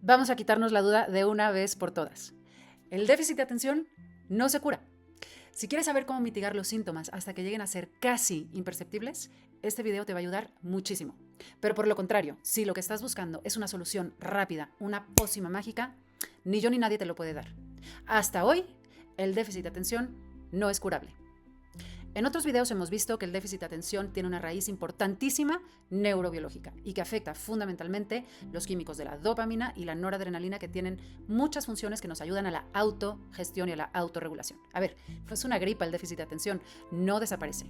Vamos a quitarnos la duda de una vez por todas. El déficit de atención no se cura. Si quieres saber cómo mitigar los síntomas hasta que lleguen a ser casi imperceptibles, este video te va a ayudar muchísimo. Pero por lo contrario, si lo que estás buscando es una solución rápida, una pócima mágica, ni yo ni nadie te lo puede dar. Hasta hoy, el déficit de atención no es curable. En otros videos hemos visto que el déficit de atención tiene una raíz importantísima neurobiológica y que afecta fundamentalmente los químicos de la dopamina y la noradrenalina, que tienen muchas funciones que nos ayudan a la autogestión y a la autorregulación. A ver, no es una gripa el déficit de atención, no desaparece.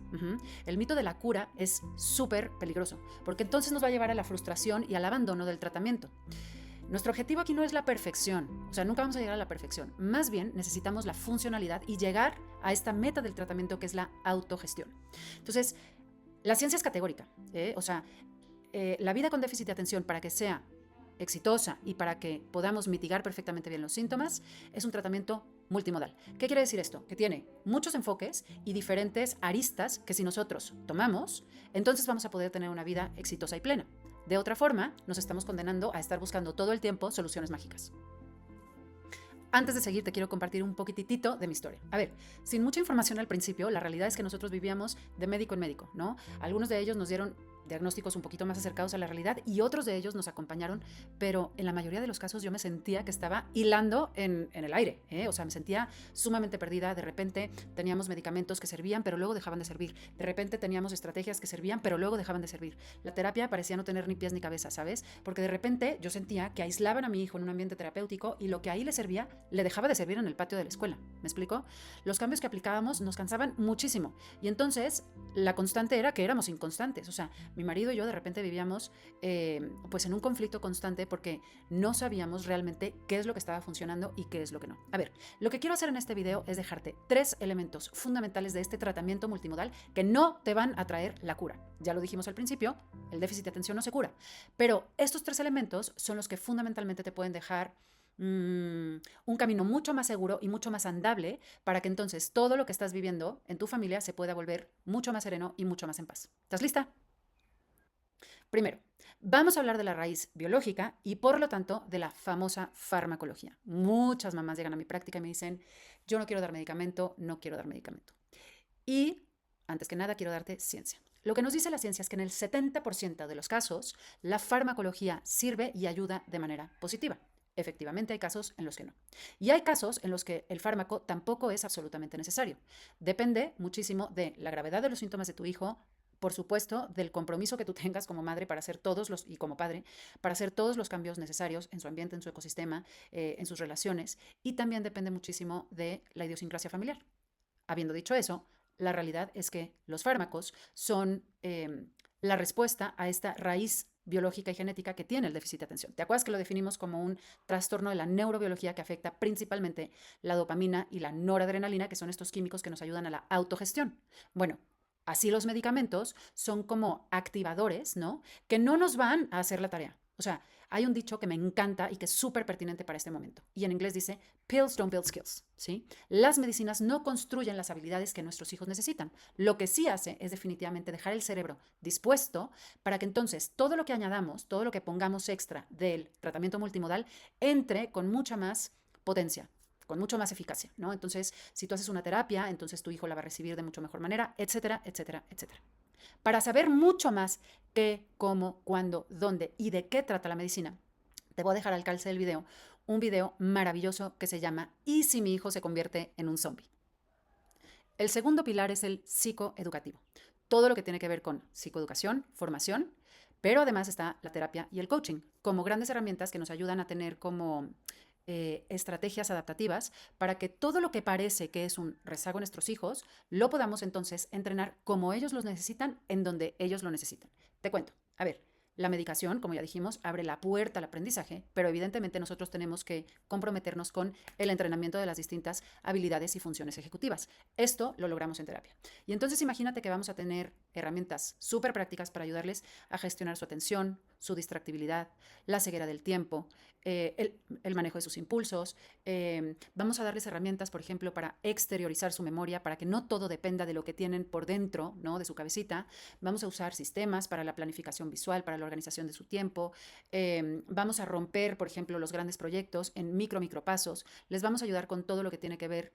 El mito de la cura es súper peligroso, porque entonces nos va a llevar a la frustración y al abandono del tratamiento. Nuestro objetivo aquí no es la perfección, o sea, nunca vamos a llegar a la perfección. Más bien necesitamos la funcionalidad y llegar a esta meta del tratamiento, que es la autogestión. Entonces, la ciencia es categórica, la vida con déficit de atención, para que sea exitosa y para que podamos mitigar perfectamente bien los síntomas, es un tratamiento multimodal. ¿Qué quiere decir esto? Que tiene muchos enfoques y diferentes aristas que, si nosotros tomamos, entonces vamos a poder tener una vida exitosa y plena. De otra forma, nos estamos condenando a estar buscando todo el tiempo soluciones mágicas. Antes de seguir, te quiero compartir un poquitito de mi historia. A ver, sin mucha información al principio, la realidad es que nosotros vivíamos de médico en médico, ¿no? Algunos de ellos nos dieron diagnósticos un poquito más acercados a la realidad y otros de ellos nos acompañaron, pero en la mayoría de los casos yo me sentía que estaba hilando en el aire, O sea, me sentía sumamente perdida. De repente teníamos medicamentos que servían, pero luego dejaban de servir. De repente teníamos estrategias que servían, pero luego dejaban de servir. La terapia parecía no tener ni pies ni cabeza, ¿sabes? Porque de repente yo sentía que aislaban a mi hijo en un ambiente terapéutico y lo que ahí le servía, le dejaba de servir en el patio de la escuela. ¿Me explico? Los cambios que aplicábamos nos cansaban muchísimo y entonces la constante era que éramos inconstantes. O sea, mi marido y yo de repente vivíamos pues en un conflicto constante porque no sabíamos realmente qué es lo que estaba funcionando y qué es lo que no. A ver, lo que quiero hacer en este video es dejarte 3 elementos fundamentales de este tratamiento multimodal que no te van a traer la cura. Ya lo dijimos al principio, el déficit de atención no se cura, pero estos 3 elementos son los que fundamentalmente te pueden dejar un camino mucho más seguro y mucho más andable, para que entonces todo lo que estás viviendo en tu familia se pueda volver mucho más sereno y mucho más en paz. ¿Estás lista? Primero, vamos a hablar de la raíz biológica y, por lo tanto, de la famosa farmacología. Muchas mamás llegan a mi práctica y me dicen: yo no quiero dar medicamento, no quiero dar medicamento. Y, antes que nada, quiero darte ciencia. Lo que nos dice la ciencia es que en el 70% de los casos, la farmacología sirve y ayuda de manera positiva. Efectivamente, hay casos en los que no. Y hay casos en los que el fármaco tampoco es absolutamente necesario. Depende muchísimo de la gravedad de los síntomas de tu hijo, por supuesto, del compromiso que tú tengas como madre para hacer y como padre, para hacer todos los cambios necesarios en su ambiente, en su ecosistema, en sus relaciones, y también depende muchísimo de la idiosincrasia familiar. Habiendo dicho eso, la realidad es que los fármacos son la respuesta a esta raíz biológica y genética que tiene el déficit de atención. ¿Te acuerdas que lo definimos como un trastorno de la neurobiología que afecta principalmente la dopamina y la noradrenalina, que son estos químicos que nos ayudan a la autogestión? Bueno, así los medicamentos son como activadores, ¿no? Que no nos van a hacer la tarea. O sea, hay un dicho que me encanta y que es súper pertinente para este momento. Y en inglés dice: pills don't build skills, ¿sí? Las medicinas no construyen las habilidades que nuestros hijos necesitan. Lo que sí hace es definitivamente dejar el cerebro dispuesto para que entonces todo lo que añadamos, todo lo que pongamos extra del tratamiento multimodal, entre con mucha más potencia, con mucho más eficacia, ¿no? Entonces, si tú haces una terapia, entonces tu hijo la va a recibir de mucho mejor manera, etcétera, etcétera, etcétera. Para saber mucho más qué, cómo, cuándo, dónde y de qué trata la medicina, te voy a dejar al calce del video un video maravilloso que se llama ¿Y si mi hijo se convierte en un zombie? El segundo pilar es el psicoeducativo. Todo lo que tiene que ver con psicoeducación, formación, pero además está la terapia y el coaching como grandes herramientas que nos ayudan a tener como estrategias adaptativas para que todo lo que parece que es un rezago en nuestros hijos lo podamos entonces entrenar como ellos los necesitan, en donde ellos lo necesitan. Te cuento. A ver, la medicación, como ya dijimos, abre la puerta al aprendizaje, pero evidentemente nosotros tenemos que comprometernos con el entrenamiento de las distintas habilidades y funciones ejecutivas. Esto lo logramos en terapia. Y entonces imagínate que vamos a tener herramientas súper prácticas para ayudarles a gestionar su atención, su distractibilidad, la ceguera del tiempo, el manejo de sus impulsos. Vamos a darles herramientas, por ejemplo, para exteriorizar su memoria, para que no todo dependa de lo que tienen por dentro, ¿no?, de su cabecita. Vamos a usar sistemas para la planificación visual, para la organización de su tiempo. Vamos a romper, por ejemplo, los grandes proyectos en micropasos. Les vamos a ayudar con todo lo que tiene que ver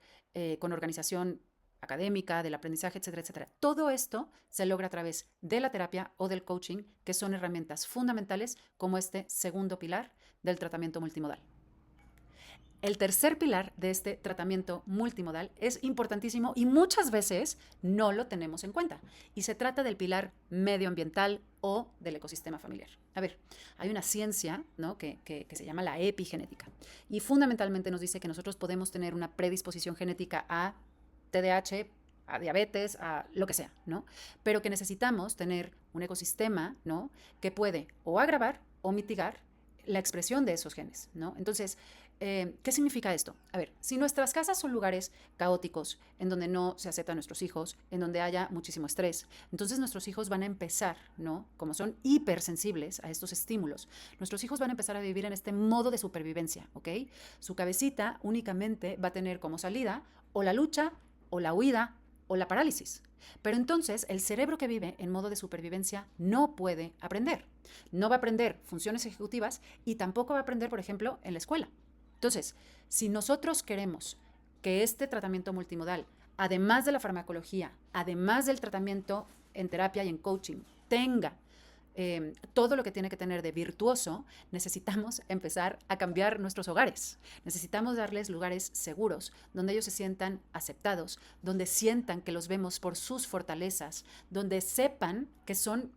con organización académica, del aprendizaje, etcétera, etcétera. Todo esto se logra a través de la terapia o del coaching, que son herramientas fundamentales como este segundo pilar del tratamiento multimodal. El tercer pilar de este tratamiento multimodal es importantísimo y muchas veces no lo tenemos en cuenta. Y se trata del pilar medioambiental o del ecosistema familiar. A ver, hay una ciencia, ¿no?, que se llama la epigenética. Y fundamentalmente nos dice que nosotros podemos tener una predisposición genética a TDAH, a diabetes, a lo que sea, ¿no? Pero que necesitamos tener un ecosistema, ¿no?, que puede o agravar o mitigar la expresión de esos genes, ¿no? Entonces, ¿qué significa esto? A ver, si nuestras casas son lugares caóticos, en donde no se aceptan nuestros hijos, en donde haya muchísimo estrés, entonces nuestros hijos van a empezar, ¿no?, como son hipersensibles a estos estímulos, nuestros hijos van a empezar a vivir en este modo de supervivencia, ¿ok? Su cabecita únicamente va a tener como salida o la lucha, o la huida, o la parálisis. Pero entonces el cerebro que vive en modo de supervivencia no puede aprender. No va a aprender funciones ejecutivas y tampoco va a aprender, por ejemplo, en la escuela. Entonces, si nosotros queremos que este tratamiento multimodal, además de la farmacología, además del tratamiento en terapia y en coaching, tenga todo lo que tiene que tener de virtuoso, necesitamos empezar a cambiar nuestros hogares. Necesitamos darles lugares seguros, donde ellos se sientan aceptados, donde sientan que los vemos por sus fortalezas, donde sepan que son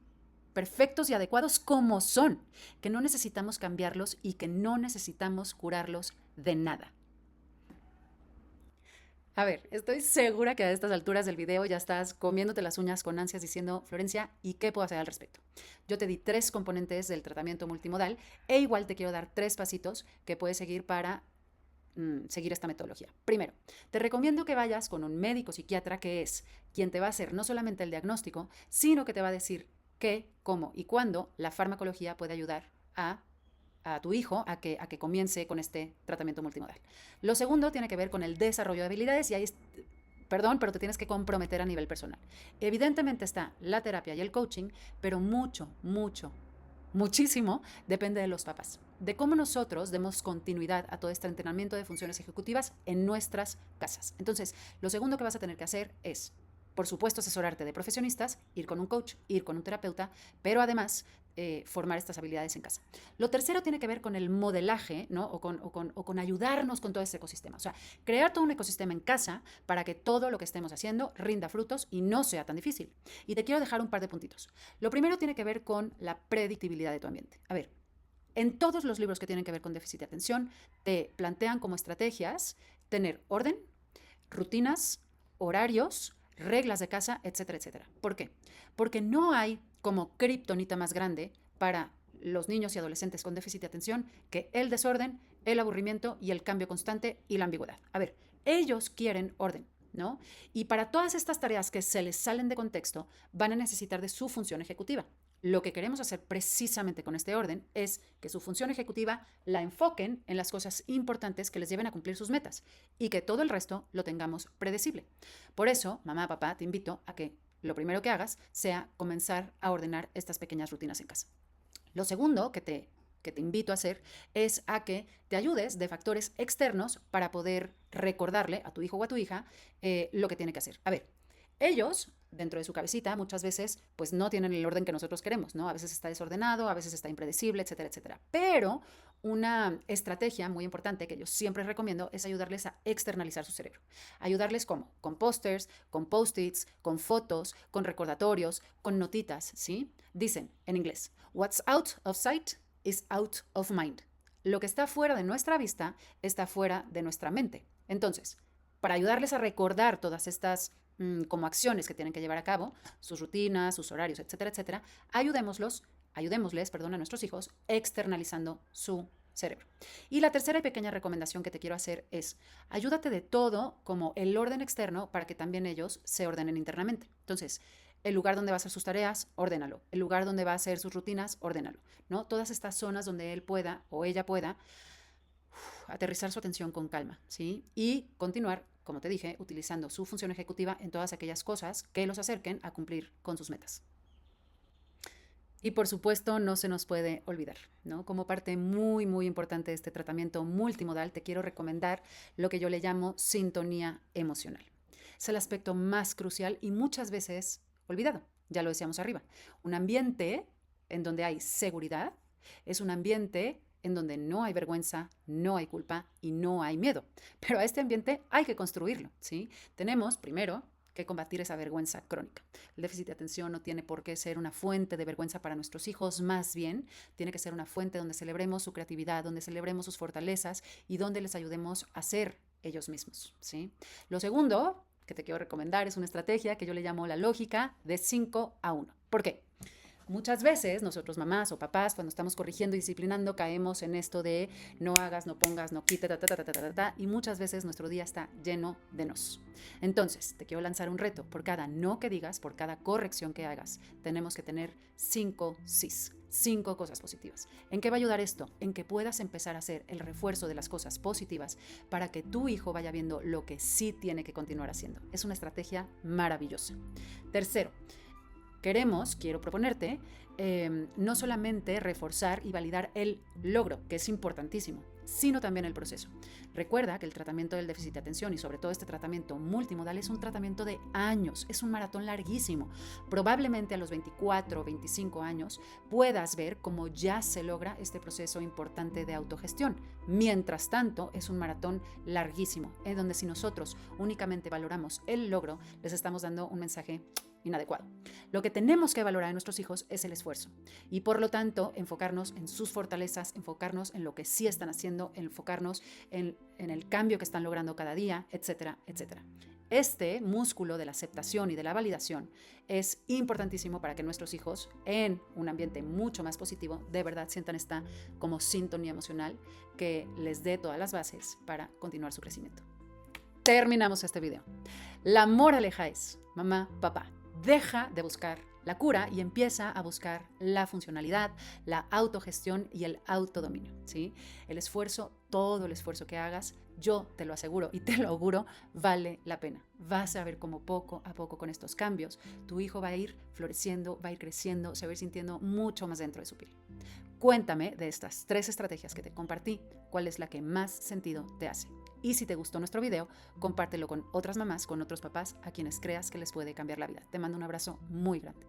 perfectos y adecuados como son, que no necesitamos cambiarlos y que no necesitamos curarlos de nada. A ver, estoy segura que a estas alturas del video ya estás comiéndote las uñas con ansias diciendo, Florencia, ¿y qué puedo hacer al respecto? Yo te di 3 componentes del tratamiento multimodal e igual te quiero dar 3 pasitos que puedes seguir para seguir esta metodología. Primero, te recomiendo que vayas con un médico psiquiatra que es quien te va a hacer no solamente el diagnóstico, sino que te va a decir qué, cómo y cuándo la farmacología puede ayudar a tu hijo a que comience con este tratamiento multimodal. Lo segundo tiene que ver con el desarrollo de habilidades y ahí perdón, pero te tienes que comprometer a nivel personal. Evidentemente está la terapia y el coaching, pero muchísimo depende de los papás, de cómo nosotros demos continuidad a todo este entrenamiento de funciones ejecutivas en nuestras casas. Entonces, lo segundo que vas a tener que hacer es, por supuesto, asesorarte de profesionistas, ir con un coach, ir con un terapeuta, pero además formar estas habilidades en casa. Lo tercero tiene que ver con el modelaje, ¿no?, o con ayudarnos con todo este ecosistema. O sea, crear todo un ecosistema en casa para que todo lo que estemos haciendo rinda frutos y no sea tan difícil. Y te quiero dejar un par de puntitos. Lo primero tiene que ver con la predictibilidad de tu ambiente. A ver, en todos los libros que tienen que ver con déficit de atención, te plantean como estrategias tener orden, rutinas, horarios, reglas de casa, etcétera, etcétera. ¿Por qué? Porque no hay como kriptonita más grande para los niños y adolescentes con déficit de atención que el desorden, el aburrimiento y el cambio constante y la ambigüedad. A ver, ellos quieren orden, ¿no? Y para todas estas tareas que se les salen de contexto, van a necesitar de su función ejecutiva. Lo que queremos hacer precisamente con este orden es que su función ejecutiva la enfoquen en las cosas importantes que les lleven a cumplir sus metas y que todo el resto lo tengamos predecible. Por eso, mamá, papá, te invito a que lo primero que hagas sea comenzar a ordenar estas pequeñas rutinas en casa. Lo segundo que te invito a hacer es a que te ayudes de factores externos para poder recordarle a tu hijo o a tu hija lo que tiene que hacer. A ver, ellos, dentro de su cabecita, muchas veces pues no tienen el orden que nosotros queremos, ¿no? A veces está desordenado, a veces está impredecible, etcétera, etcétera. Pero una estrategia muy importante que yo siempre recomiendo es ayudarles a externalizar su cerebro. Ayudarles ¿cómo? Con pósters, con post-its, con fotos, con recordatorios, con notitas, ¿sí? Dicen en inglés, what's out of sight is out of mind. Lo que está fuera de nuestra vista está fuera de nuestra mente. Entonces, para ayudarles a recordar todas estas como acciones que tienen que llevar a cabo, sus rutinas, sus horarios, etcétera, etcétera, ayudémosles, a nuestros hijos externalizando su cerebro. Y la tercera y pequeña recomendación que te quiero hacer es, ayúdate de todo como el orden externo para que también ellos se ordenen internamente. Entonces, El lugar donde va a hacer sus tareas, ordénalo. El lugar donde va a hacer sus rutinas, ordénalo, ¿no? Todas estas zonas donde él pueda o ella pueda aterrizar su atención con calma, ¿sí? Y continuar, como te dije, utilizando su función ejecutiva en todas aquellas cosas que los acerquen a cumplir con sus metas. Y por supuesto, no se nos puede olvidar, ¿no? Como parte muy, muy importante de este tratamiento multimodal, te quiero recomendar lo que yo le llamo sintonía emocional. Es el aspecto más crucial y muchas veces olvidado. Ya lo decíamos arriba. Un ambiente en donde hay seguridad es un ambiente en donde no hay vergüenza, no hay culpa y no hay miedo. Pero a este ambiente hay que construirlo, ¿sí? Tenemos primero que combatir esa vergüenza crónica. El déficit de atención no tiene por qué ser una fuente de vergüenza para nuestros hijos, más bien tiene que ser una fuente donde celebremos su creatividad, donde celebremos sus fortalezas y donde les ayudemos a ser ellos mismos, ¿sí? Lo segundo que te quiero recomendar es una estrategia que yo le llamo la lógica de 5 a 1. ¿Por qué? Muchas veces nosotros mamás o papás cuando estamos corrigiendo y disciplinando caemos en esto de no hagas, no pongas, no quites, y muchas veces nuestro día está lleno de nos. Entonces, te quiero lanzar un reto. Por cada no que digas, por cada corrección que hagas, tenemos que tener 5 sís. 5 cosas positivas. ¿En qué va a ayudar esto? En que puedas empezar a hacer el refuerzo de las cosas positivas para que tu hijo vaya viendo lo que sí tiene que continuar haciendo. Es una estrategia maravillosa. Tercero, quiero proponerte, no solamente reforzar y validar el logro, que es importantísimo, sino también el proceso. Recuerda que el tratamiento del déficit de atención y sobre todo este tratamiento multimodal es un tratamiento de años, es un maratón larguísimo. Probablemente a los 24 o 25 años puedas ver cómo ya se logra este proceso importante de autogestión. Mientras tanto, es un maratón larguísimo, en donde si nosotros únicamente valoramos el logro, les estamos dando un mensaje inadecuado. Lo que tenemos que valorar en nuestros hijos es el esfuerzo y por lo tanto enfocarnos en sus fortalezas, enfocarnos en lo que sí están haciendo, enfocarnos en el cambio que están logrando cada día, etcétera, etcétera. Este músculo de la aceptación y de la validación es importantísimo para que nuestros hijos, en un ambiente mucho más positivo, de verdad sientan esta como sintonía emocional que les dé todas las bases para continuar su crecimiento. Terminamos este video. La moraleja es, mamá, papá, deja de buscar la cura y empieza a buscar la funcionalidad, la autogestión y el autodominio, ¿sí? El esfuerzo, todo el esfuerzo que hagas, yo te lo aseguro y te lo auguro, vale la pena. Vas a ver cómo poco a poco con estos cambios tu hijo va a ir floreciendo, va a ir creciendo, se va a ir sintiendo mucho más dentro de su piel. Cuéntame de estas 3 estrategias que te compartí, cuál es la que más sentido te hace. Y si te gustó nuestro video, compártelo con otras mamás, con otros papás, a quienes creas que les puede cambiar la vida. Te mando un abrazo muy grande.